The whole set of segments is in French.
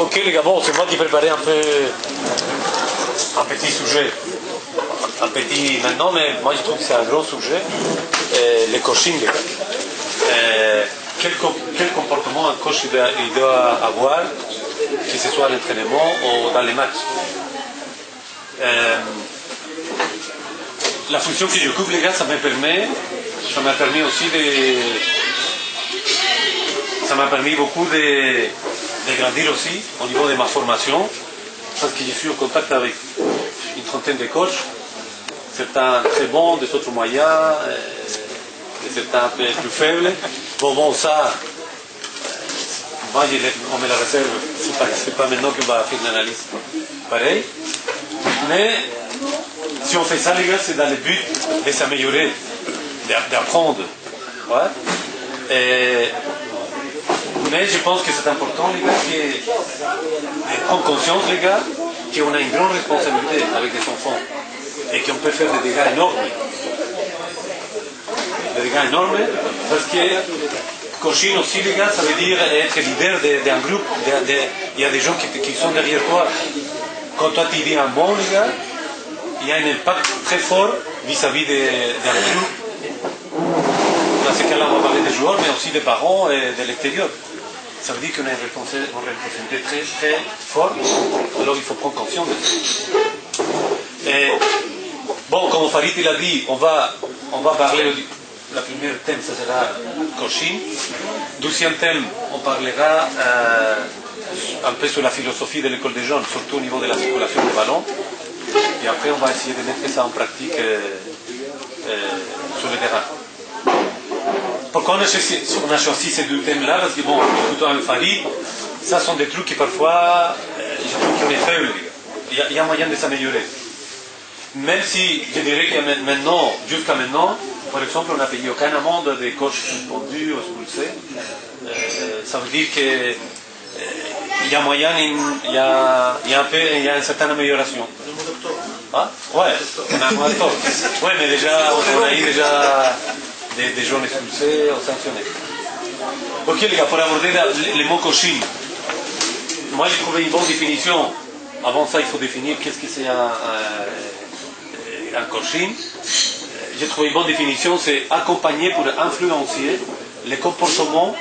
Ok les gars, bon, c'est moi qui préparais un peu un petit sujet. Un petit maintenant, mais moi je trouve que c'est un gros sujet. Les coachings, les gars. Quel comportement un coach il doit avoir, que ce soit à l'entraînement ou dans les matchs. La fonction que j'occupe, les gars, ça m'a permis aussi ça m'a permis beaucoup de grandir aussi au niveau de ma formation, parce que je suis en contact avec une trentaine de coachs, certains très bons, des autres moyens, et certains un peu plus faibles. Bon, ça, moi on me la réserve, c'est pas maintenant qu'on va faire une analyse pareil. Mais si on fait ça, les gars, c'est dans le but de s'améliorer, d'apprendre. Ouais. Mais je pense que c'est important, les gars, de prendre conscience, les gars, qu'on a une grande responsabilité avec les enfants et qu'on peut faire des dégâts énormes. Des dégâts énormes, parce que coaching aussi, les gars, ça veut dire être leader d'un groupe. Il y a des gens qui sont derrière toi. Quand toi tu dis un bon, les gars, il y a un impact très fort vis-à-vis d'un groupe. Dans ce cas-là, on va parler des joueurs, mais aussi des parents et de l'extérieur. Ça veut dire qu'on a une responsabilité très très forte, alors il faut prendre conscience de ça. Et, bon, comme Farid il a dit, on va parler, le premier thème, ça sera coaching. Deuxième thème, on parlera un peu sur la philosophie de l'école des jeunes, surtout au niveau de la circulation des ballons. Et après, on va essayer de mettre ça en pratique sur le terrain. Pourquoi on a choisi ces deux thèmes-là? Parce que, bon, écoutons avec Farid, ça sont des trucs qui parfois, je trouve qu'on est faible. Il y a moyen de s'améliorer. Même si, je dirais que maintenant, jusqu'à maintenant, par exemple, on n'a payé aucune amende des coachs suspendus ou expulsés. Ça veut dire que il y a moyen, il y a une certaine amélioration. Ah? Ouais, on a un mois d'octobre. Ouais, mais déjà, on a eu déjà des jeunes expulsés ou sanctionnés. Ok les gars, pour aborder les mots coaching, moi j'ai trouvé une bonne définition. Avant ça, il faut définir qu'est-ce que c'est un coaching. J'ai trouvé une bonne définition, c'est accompagner pour influencer les comportements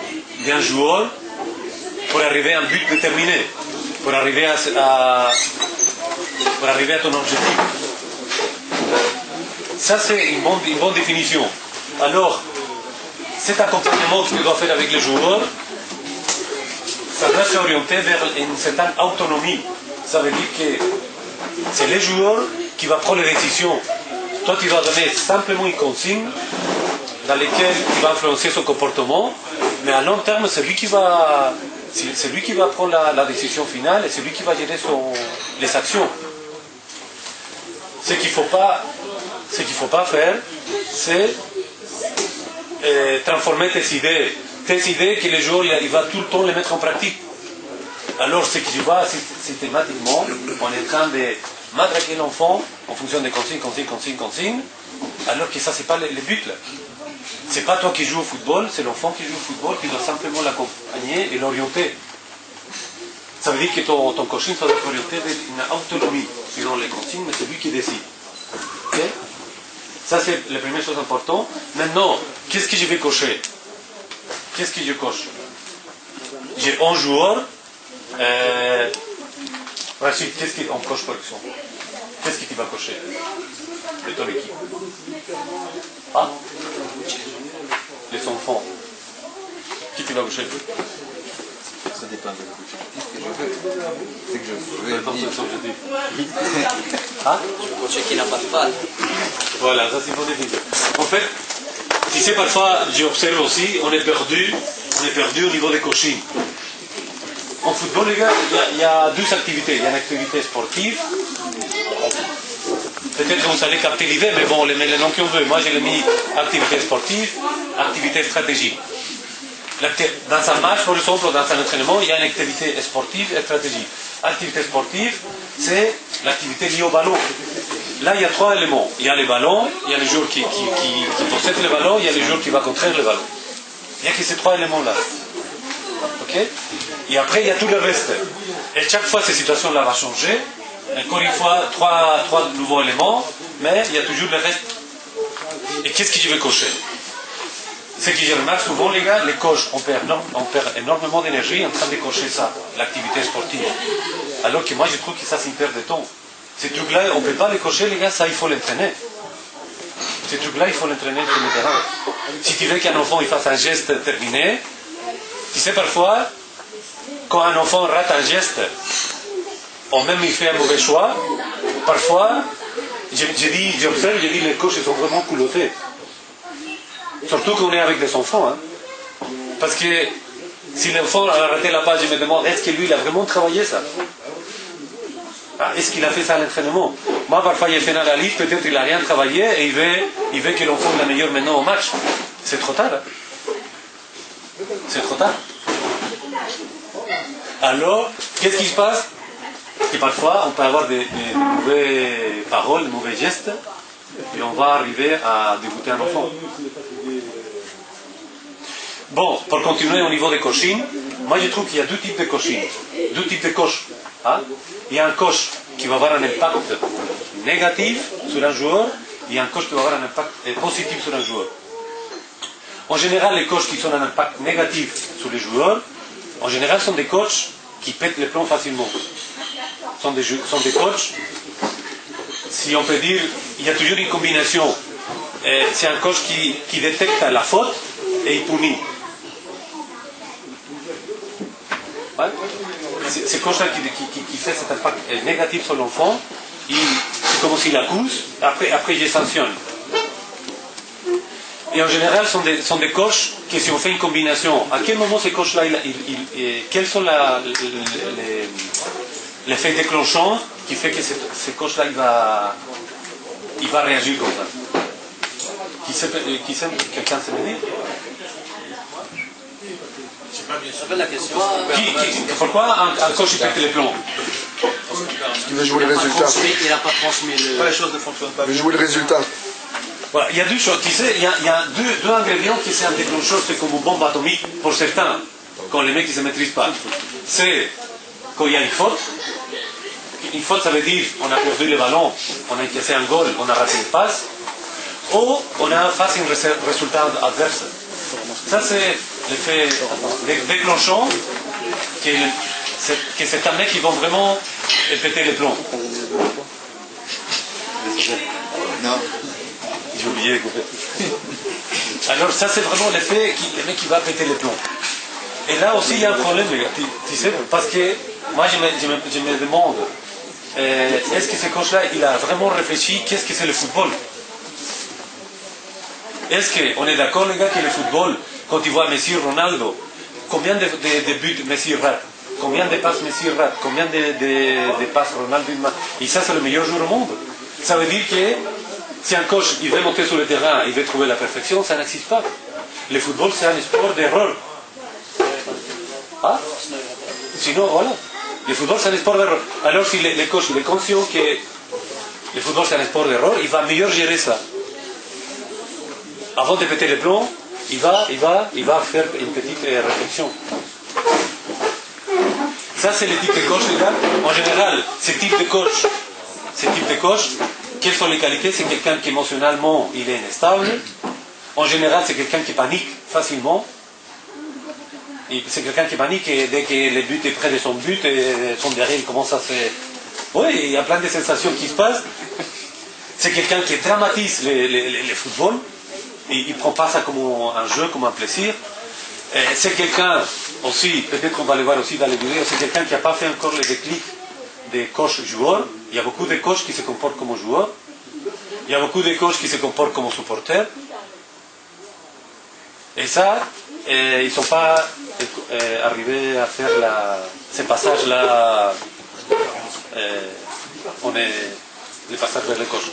d'un joueur pour arriver à un but déterminé, pour arriver à ton objectif. Ça c'est une bonne définition. Alors, cet accompagnement que tu dois faire avec les joueurs, ça doit s'orienter vers une certaine autonomie. Ça veut dire que c'est les joueurs qui vont prendre les décisions. Toi, tu dois donner simplement une consigne dans laquelle tu vas influencer son comportement, mais à long terme, c'est lui qui va prendre la décision finale et c'est lui qui va gérer les actions. Ce qu'il ne faut pas faire, c'est transformer tes idées que les joueurs il va tout le temps les mettre en pratique. Alors ce que tu vois systématiquement, on est en train de matraquer l'enfant en fonction des consignes, alors que ça c'est pas le but là. C'est pas toi qui joues au football, c'est l'enfant qui joue au football qui doit simplement l'accompagner et l'orienter. Ça veut dire que ton coaching doit être orienté vers une autonomie selon les consignes, mais c'est lui qui décide. Okay? Ça, c'est la première chose importante. Maintenant, qu'est-ce que je vais cocher? Qu'est-ce que je coche? J'ai un joueur. Qu'est-ce qu'on coche par exemple? Qu'est-ce que tu vas cocher de ton équipe? Ah? Les enfants. Qui tu vas cocher? Ça dépend de l'objectif que je veux. C'est que je veux dire. Ah? Je veux coacher qui n'a pas de balle. Voilà, ça c'est bon définition. En fait, tu sais, parfois, j'observe aussi, on est perdu au niveau des coaching. En football, les gars, il y a deux activités. Il y a une activité sportive. Peut-être que vous allez capter l'idée, mais bon, les noms qu'on veut. Moi, j'ai mis activité sportive, activité stratégique. Dans un match, par exemple, dans un entraînement, il y a une activité sportive et stratégique. Activité sportive, c'est l'activité liée au ballon. Là, il y a trois éléments. Il y a les ballons, il y a les joueurs qui possèdent le ballon, il y a les joueurs qui vont contraire le ballon. Il n'y a que ces trois éléments-là. Okay? Et après, il y a tout le reste. Et chaque fois, cette situation-là va changer. Encore une fois, trois nouveaux éléments, mais il y a toujours le reste. Et qu'est-ce que je vais cocher? Ce que je remarque souvent, les gars, les coachs, on perd énormément d'énergie en train de cocher ça, l'activité sportive. Alors que moi, je trouve que ça, c'est une perte de temps. Ces trucs-là, on ne peut pas les cocher, les gars, ça, il faut l'entraîner. Ces trucs-là, il faut l'entraîner sur le terrain. Si tu veux qu'un enfant il fasse un geste terminé, tu sais, parfois, quand un enfant rate un geste, ou même il fait un mauvais choix, parfois, j'observe, je dis, les coachs, ils sont vraiment culottés. Surtout qu'on est avec des enfants. Hein. Parce que si l'enfant a raté la page, je me demande, est-ce que lui, il a vraiment travaillé ça? Ah, est-ce qu'il a fait ça à l'entraînement? Moi, parfois, il fait l'analyse, peut-être qu'il n'a rien travaillé et il veut que l'enfant soit le meilleur maintenant au match. C'est trop tard. Hein. C'est trop tard. Alors, qu'est-ce qui se passe? Et parfois, on peut avoir des mauvaises paroles, des mauvais gestes, et on va arriver à dégoûter un enfant. Bon, pour continuer au niveau des coachings, moi je trouve qu'il y a deux types de coaching, deux types de coach. Hein? Il y a un coach qui va avoir un impact négatif sur un joueur, et il y a un coach qui va avoir un impact positif sur un joueur. En général, les coachs qui ont un impact négatif sur les joueurs, en général, sont des coachs qui pètent les plombs facilement. Sont des coachs, si on peut dire, il y a toujours une combinaison. C'est un coach qui détecte la faute et il punit. Ouais. C'est coach-là qui fait cet impact négatif sur l'enfant, c'est comme s'il l'accuse, après il sanctionne. Et en général, sont des coachs que si on fait une combinaison, à quel moment ces coachs-là, quels sont les faits déclenchants qui fait que ce coach-là, il va réagir comme ça? Quelqu'un sait me dire? Je sais pas bien sûr la question. Pourquoi un coach il pète les plombs? Il veut jouer le résultat. Il n'a pas transmis le... Les choses ne fonctionnent pas. Il veut jouer le résultat. Voilà, il y a deux choses. Tu sais, il y a deux ingrédients qui sont un déclencheur, c'est comme une bombe atomique pour certains, quand les mecs ne se maîtrisent pas. C'est quand il y a une faute. Une faute, ça veut dire on a perdu le ballon, on a cassé un goal, on a raté une passe, ou on a face à un résultat adverse. Ça, c'est l'effet déclenchant que c'est un mec qui va vraiment péter les plombs. Non. J'ai oublié de couper. Alors ça c'est vraiment l'effet le mec qui va péter les plombs. Et là aussi il y a un problème, les gars, tu sais, parce que moi je me demande, est-ce que ce coach-là il a vraiment réfléchi qu'est-ce que c'est le football? Est-ce qu'on est d'accord les gars que le football, quand tu vois Messi, Ronaldo, combien de buts Messi rate? Combien de passes Messi rate? Combien de passes Ronaldo? Et ça c'est le meilleur joueur au monde. Ça veut dire que si un coach il veut monter sur le terrain, il veut trouver la perfection, ça n'existe pas. Le football c'est un sport d'erreur. Ah? Sinon voilà. Le football c'est un sport d'erreur. Alors si le coach il est conscient que le football c'est un sport d'erreur, il va mieux gérer ça. Avant de péter les plombs, il va faire une petite réflexion. Ça c'est le type de coach les gars. En général, ce type de coach, quelles sont les qualités? C'est quelqu'un qui émotionnellement il est instable. En général, c'est quelqu'un qui panique facilement. C'est quelqu'un qui panique et dès que le but est près de son but, et son derrière il commence à se... Oui, il y a plein de sensations qui se passent. C'est quelqu'un qui dramatise le football. Il ne prend pas ça comme un jeu, comme un plaisir. C'est quelqu'un aussi, peut-être qu'on va le voir aussi dans les vidéos, c'est quelqu'un qui n'a pas fait encore le déclic des coachs joueurs. Il y a beaucoup de coachs qui se comportent comme joueurs. Il y a beaucoup de coachs qui se comportent comme supporters. Et ça, ils ne sont pas arrivés à faire ce passage-là. On est le passage vers le coach.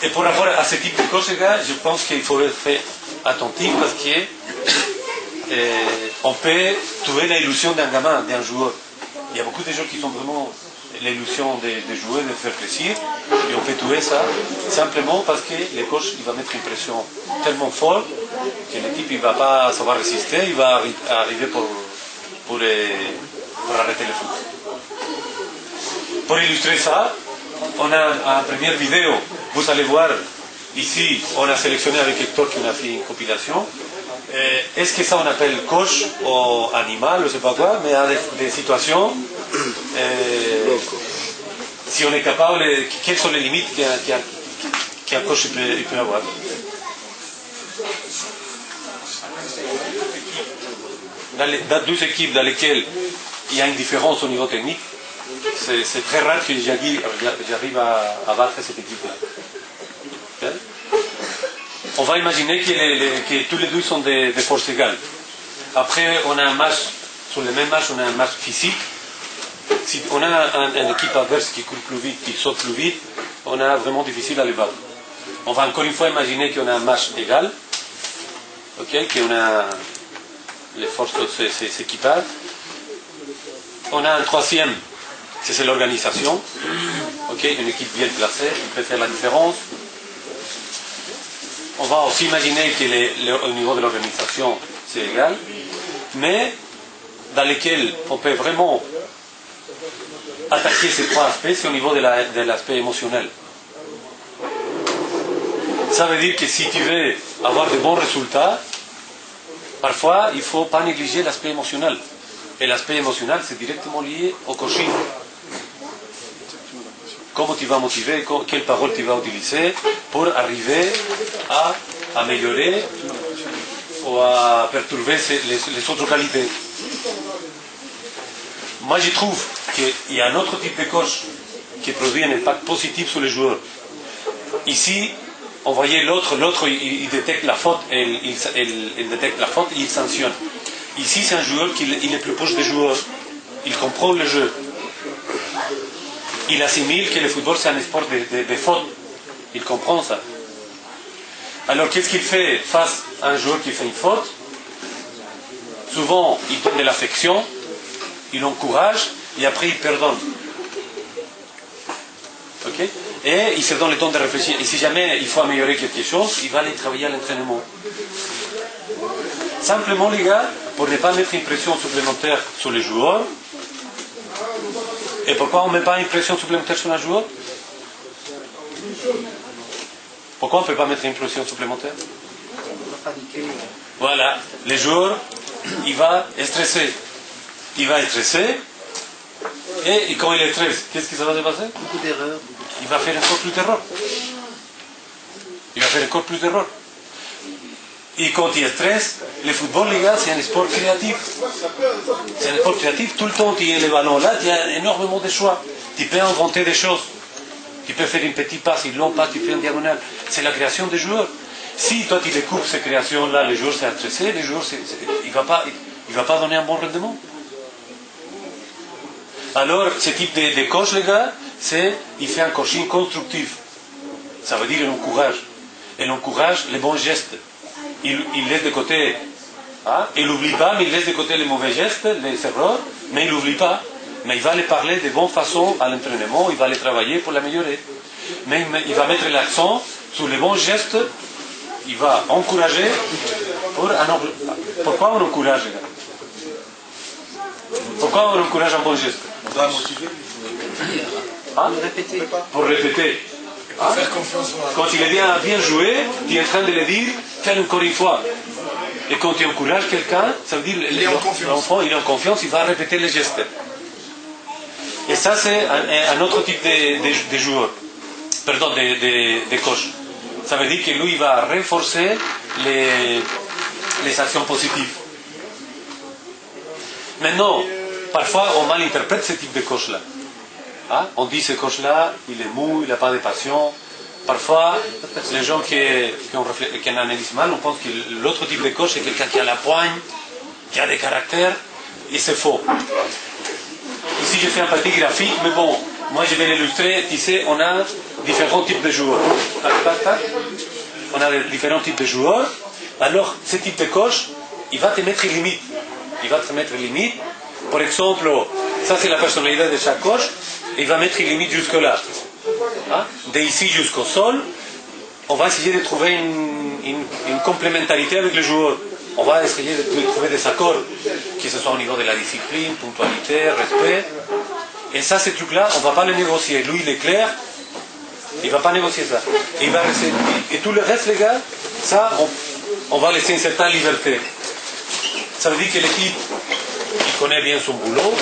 Et pour rapport à ce type de coach, les gars, je pense qu'il faut être attentif parce qu'on peut tuer l'illusion d'un gamin, d'un joueur. Il y a beaucoup de gens qui sont vraiment l'illusion de jouer, de faire plaisir, et on fait tuer ça simplement parce que le coach il va mettre une pression tellement forte que l'équipe il va pas savoir résister, il va arriver pour arrêter le foot. Pour illustrer ça, on a une première vidéo, vous allez voir ici, on a sélectionné avec Hector qui on a fait une compilation. Est-ce que ça on appelle coach ou animal, je ne sais pas quoi, mais à des situations, si on est capable, quelles sont les limites qu'un coach il peut avoir. Dans deux équipes dans lesquelles il y a une différence au niveau technique, c'est très rare que j'arrive à battre cette équipe-là. Okay? On va imaginer que tous les deux sont des forces égales. Après, on a un match, sur le même match, on a un match physique. Si on a une équipe adverse qui court plus vite, qui saute plus vite, on a vraiment difficile à les battre. On va encore une fois imaginer qu'on a un match égal, okay? Qu'on a les forces s'équipent. On a un troisième, c'est l'organisation. Okay? Une équipe bien placée, qui peut faire la différence. On va aussi imaginer qu'au niveau de l'organisation, c'est égal, mais dans lesquels on peut vraiment attaquer ces trois aspects, c'est au niveau de l'aspect émotionnel. Ça veut dire que si tu veux avoir de bons résultats, parfois il ne faut pas négliger l'aspect émotionnel. Et l'aspect émotionnel, c'est directement lié au coaching. Comment tu vas motiver, quelles paroles tu vas utiliser pour arriver à améliorer ou à perturber les autres qualités. Moi, je trouve qu'il y a un autre type de coach qui produit un impact positif sur les joueurs. Ici, on voyait l'autre il détecte la faute, il détecte la faute et il sanctionne. Ici, c'est un joueur qui est plus proche des joueurs. Il comprend le jeu. Il assimile que le football c'est un sport de faute. Il comprend ça. Alors qu'est-ce qu'il fait face à un joueur qui fait une faute? Souvent, il donne de l'affection, il l'encourage et après il pardonne. Okay? Et il se donne le temps de réfléchir. Et si jamais il faut améliorer quelque chose, il va aller travailler à l'entraînement. Simplement les gars, pour ne pas mettre une pression supplémentaire sur les joueurs. Et pourquoi on ne met pas une pression supplémentaire sur un joueur? Pourquoi on ne peut pas mettre une pression supplémentaire? Voilà, le joueur, il va stresser. Il va être stressé. Et quand il est stressé, qu'est-ce qui va se passer? Beaucoup d'erreurs. Il va faire encore plus d'erreurs. Il va faire encore plus d'erreurs. Et quand il stresse, le football, les gars, c'est un sport créatif. C'est un sport créatif. Tout le temps, tu as les ballons là, tu as énormément de choix. Tu peux inventer des choses. Tu peux faire une petite passe, une longue passe, tu fais une diagonale. C'est la création des joueurs. Si toi, tu découpes ces créations-là, les joueurs sont stressés, les joueurs, il ne va pas donner un bon rendement. Alors, ce type de coach, les gars, il fait un coaching constructif. Ça veut dire qu'il encourage. Il encourage les bons gestes. Il laisse de côté, hein, il n'oublie pas, mais il laisse de côté les mauvais gestes, les erreurs, mais il n'oublie pas. Mais il va les parler de bonne façon à l'entraînement, il va les travailler pour l'améliorer. Mais il va mettre l'accent sur les bons gestes, il va encourager Pourquoi on encourage, les gars? Pourquoi on encourage un bon geste? On doit motiver. Hein? Pour répéter. Hein? Quand il est bien joué, tu es en train de le dire, fais encore une fois. Et quand tu encourages quelqu'un, ça veut dire l'enfant il est en confiance, il va répéter les gestes. Et ça c'est un autre type de joueur, pardon, de coach. Ça veut dire que lui il va renforcer les actions positives. Maintenant, parfois on malinterprète ce type de coach-là. Hein? On dit ce coach-là, il est mou, il n'a pas de passion. Parfois, les gens qui analysent mal, on pense que l'autre type de coach, c'est quelqu'un qui a la poigne, qui a des caractères, et c'est faux. Ici, je fais un petit graphique, mais bon, moi je vais l'illustrer. Tu sais, on a différents types de joueurs. On a différents types de joueurs. Alors, ce type de coach, il va te mettre une limite. Il va te mettre une limite. Par exemple, Ça, c'est la personnalité de chaque coach. Il va mettre une limite jusque-là. Hein? D'ici jusqu'au sol, on va essayer de trouver une complémentarité avec le joueur. On va essayer de trouver des accords, que ce soit au niveau de la discipline, ponctualité, respect. Et ça, ces trucs-là, on ne va pas les négocier. Lui, il est clair, il ne va pas négocier ça. Et tout le reste, les gars, ça, on va laisser une certaine liberté. Ça veut dire que l'équipe, il connaît bien son boulot,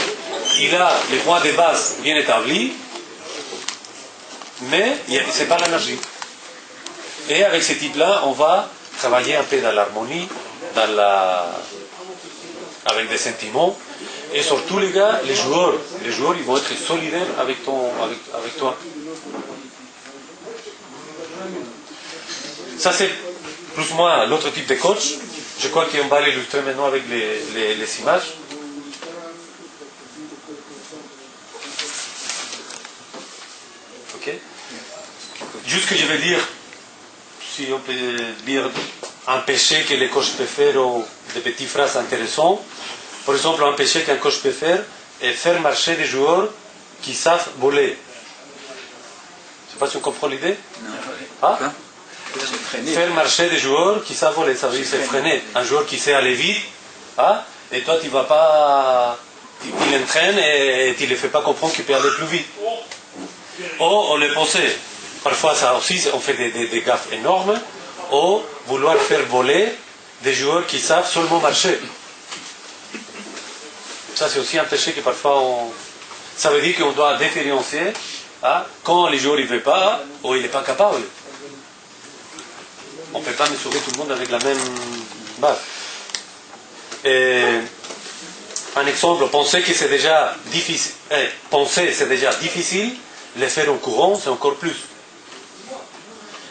il a les points de base bien établis, mais ce n'est pas la magie. Et avec ce type-là, on va travailler un peu dans l'harmonie, avec des sentiments. Et surtout, les gars, les joueurs, ils vont être solidaires avec toi. Ça, c'est plus ou moins l'autre type de coach. Je crois qu'on va l'illustrer maintenant avec les images. Ok. Juste que je vais dire, si on peut dire un péché que les coachs peuvent faire ou des petites phrases intéressantes. Par exemple, un péché qu'un coach peut faire est faire marcher des joueurs qui savent voler. Je ne sais pas si on comprend l'idée. Ah? Faire marcher des joueurs qui savent voler, ça veut dire c'est freiner. Un joueur qui sait aller vite, ah, et toi tu ne vas pas. Tu l'entraînes et tu ne le fais pas comprendre qu'il peut aller plus vite. Ou on le possède. Parfois, ça aussi, on fait des gaffes énormes. Ou vouloir faire voler des joueurs qui savent seulement marcher. Ça, c'est aussi un péché que parfois on. Ça veut dire qu'on doit différencier hein, quand les joueurs ne veulent pas ou il n'est pas capable. On ne peut pas mesurer tout le monde avec la même base. Et un exemple, penser que c'est déjà difficile. Penser c'est déjà difficile, le faire au courant, c'est encore plus.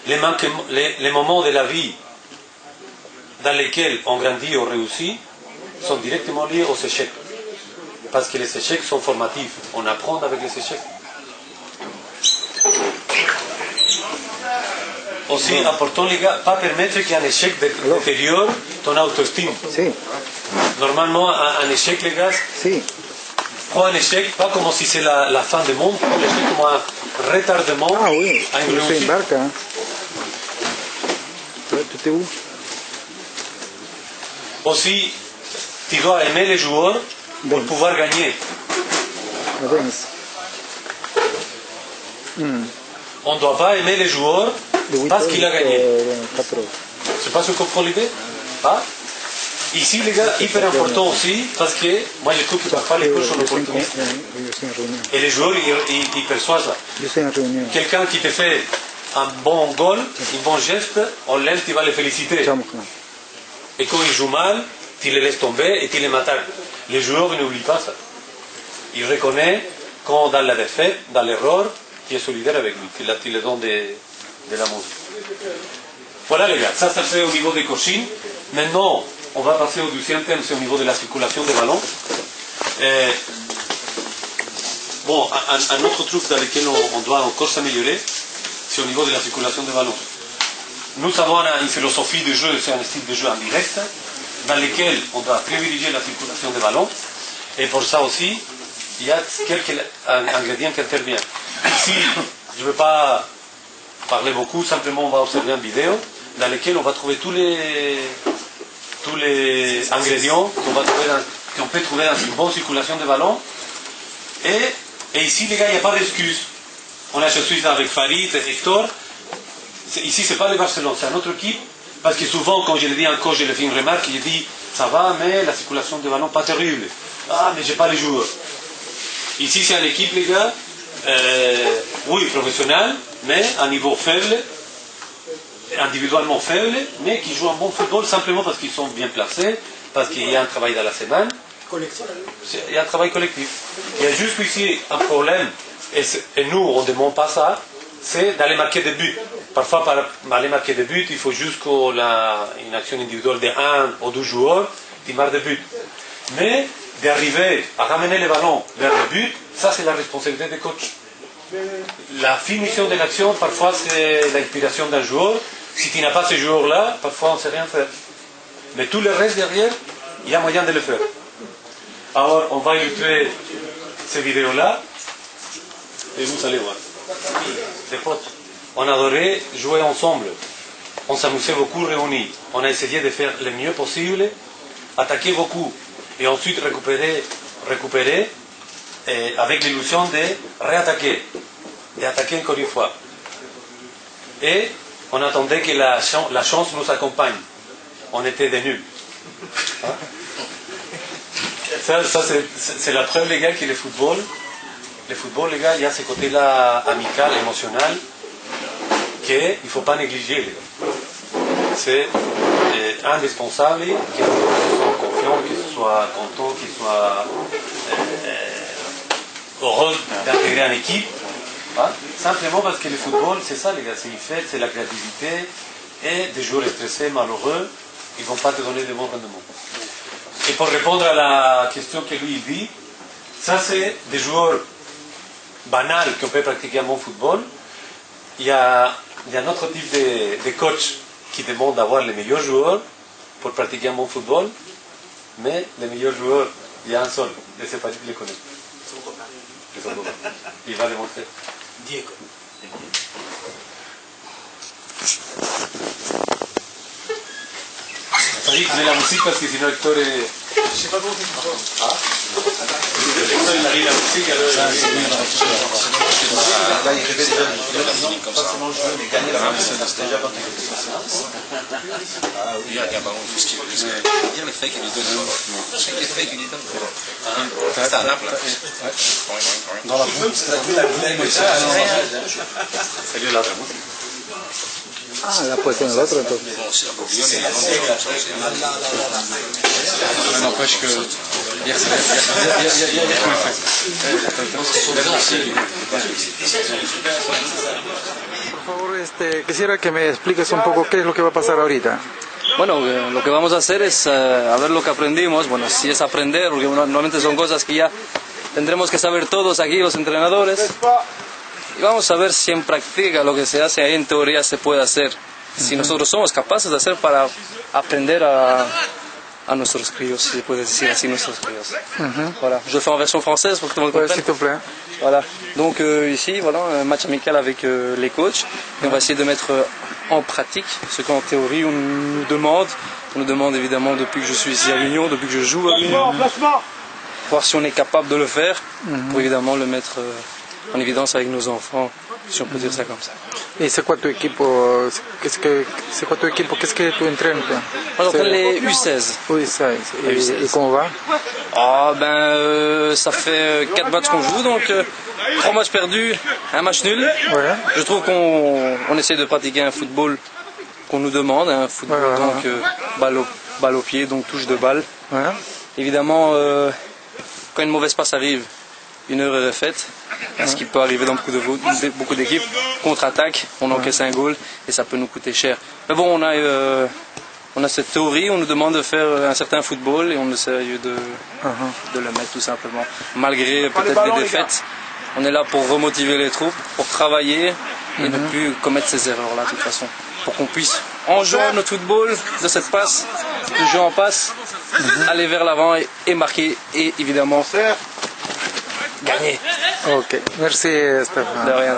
Les moments de la vie dans lesquels on grandit ou réussit sont directement liés aux échecs. Parce que les échecs sont formatifs. On apprend avec les échecs. Aussi important, les gars, pas permettre qu'un échec détériore ton autoestime. Sí. Normalement, un échec, les gars, Sí. prends un échec, pas comme si c'est la fin du monde, prends l'échec comme un retardement Ah oui, à une yo estoy en réussite. Barca. ¿Eh? ¿Tú te où? Aussi, tu dois aimer les joueurs pour pouvoir gagner. A Venice. On ne doit pas aimer les joueurs parce qu'il a gagné. Quatre. Je ne sais pas si vous comprenez l'idée. Ah? Ici, les gars, hyper important aussi, parce que moi je trouve que parfois les coachs sont opportunistes. Yo estoy en reunión. Et les joueurs, ils perçoivent ça. Yo estoy en reunión. Quelqu'un qui te fait un bon goal, un bon geste, on l'aime, tu vas le féliciter. Estamos con. Et quand il joue mal, tu le laisses tomber et tu les m'attaques. Les joueurs n'oublient pas ça. Ils reconnaissent quand dans la défaite, dans l'erreur, tu es solidaire avec lui, tu le donnes de l'amour. Voilà les gars, ça c'est au niveau des coachings. Maintenant, on va passer au deuxième thème, c'est au niveau de la circulation des ballons. Bon, un autre truc dans lequel on doit encore s'améliorer, c'est au niveau de la circulation des ballons. Nous avons une philosophie de jeu, c'est un style de jeu en direct, dans lequel on doit privilégier la circulation des ballons. Et pour ça aussi, il y a quelques ingrédients qui interviennent. Ici, je ne vais pas parler beaucoup, simplement on va observer une vidéo dans laquelle on va trouver tous les ingrédients qu'on peut trouver dans une bonne circulation de ballon. Et ici, les gars, il n'y a pas d'excuse. Je suis avec Farid et Hector. Ici, ce n'est pas le Barcelone, c'est une autre équipe. Parce que souvent, quand je le dis à un coach, je le fais une remarque, je dis ça va, mais la circulation de ballon, pas terrible. Ah, mais j'ai pas les joueurs. Ici, c'est une équipe, les gars, oui, professionnelle, mais à niveau faible, individuellement faible, mais qui jouent un bon football simplement parce qu'ils sont bien placés, parce qu'il y a un travail dans la semaine. Il y a un travail collectif. Il y a juste ici un problème, et nous, on ne demande pas ça, c'est d'aller marquer des buts. Parfois, pour aller marquer des buts, il faut juste qu'une action individuelle de 1 ou 2 joueurs, qui marque des buts. Mais d'arriver à ramener le ballon vers le but, ça c'est la responsabilité des coachs. La finition de l'action, parfois c'est l'inspiration d'un joueur. Si tu n'as pas ce joueur-là, parfois on ne sait rien faire. Mais tout le reste derrière, il y a moyen de le faire. Alors, on va illustrer ces vidéos-là et vous allez voir. Des potes. On adorait jouer ensemble. On s'amusait beaucoup réunis. On a essayé de faire le mieux possible, attaquer beaucoup et ensuite récupérer et avec l'illusion de réattaquer, d'attaquer encore une fois. Et on attendait que la chance nous accompagne. On était des nuls. Hein? Ça c'est la preuve, les gars, que le football, les gars, il y a ce côté-là amical, émotionnel, qu'il ne faut pas négliger, les gars. C'est indispensable que nous soyons confiants, qu'ils soient contents, qu'ils soient heureux d'intégrer une équipe. Hein? Simplement parce que le football, c'est ça, les gars, c'est une fête, c'est la créativité, et des joueurs stressés, malheureux, ils ne vont pas te donner de bons rendements. Et pour répondre à la question que lui dit, ça c'est des joueurs banals qu'on peut pratiquer un bon football. Il y a un autre type de coach qui demande d'avoir les meilleurs joueurs pour pratiquer un bon football, mais les meilleurs joueurs, il y a un seul, et c'est pas lui qui les connaît. C'est son copain. Il va démontrer. Diego. De la musique parce que sinon Hector est... Je sais pas comment c'est. Ah Hector il arrive la musique alors... Là, il rêvait déjà de pas seulement jouer, mais gagner la même chose. Déjà quand il était sur ah oui, il y a par contre tout ce qu'il veut. Dire les fakes, il lui donne. Chaque les fakes, il lui donne. C'est un arbre là. Dans la boue, c'est la boule. Salut là. Ah, la puesto en el otro entonces. N'empêche que hier Por favor, quisiera que me expliques un poco qué es lo que va a pasar ahorita. Bueno, lo que vamos a hacer es a ver lo que aprendimos. Bueno, si es aprender, porque normalmente son cosas que ya tendremos que saber todos aquí, los entrenadores. Y vamos a ver si en práctica lo que se hace ahí en teoría se puede hacer. Si nosotros somos capaces de hacer para aprender a nuestros críos, si se puede decir así, nuestros críos. Voilà. Je le fais en version française pour que tout le monde comprenne. S'il te plaît. Voilà. Donc ici, voilà, un match amical avec les coachs. Et on va essayer de mettre en pratique ce qu'en théorie on nous demande. On nous demande évidemment depuis que je suis ici à l'Union, depuis que je joue à l'Union. Voir si on est capable de le faire pour évidemment le mettre en évidence avec nos enfants, si on peut dire ça comme ça. ¿Y c'est quoi tu equipo? C'est quoi tu equipo? Qu'est-ce que tu entraînes? Moi j'entraîne les U16. U16. Et comment va? Ah ben ça fait 4 matchs qu'on joue, donc 3 matchs perdus, un match nul. Ouais. Je trouve qu'on essaie de pratiquer un football qu'on nous demande, un football donc balle au pied, donc touche de balle. Ouais. Évidemment, quand une mauvaise passe arrive, une erreur est faite, ce qui peut arriver dans beaucoup d'équipes, contre-attaque, on encaisse un goal et ça peut nous coûter cher. Mais bon, on a cette théorie, on nous demande de faire un certain football et on essaie de le mettre tout simplement. Malgré peut-être des défaites, on est là pour remotiver les troupes, pour travailler et ne plus commettre ces erreurs-là de toute façon. Pour qu'on puisse, en jouant notre football, de cette passe, de jeu en passe, aller vers l'avant et marquer et évidemment gagner. Ok. Merci, Stéphane. De rien.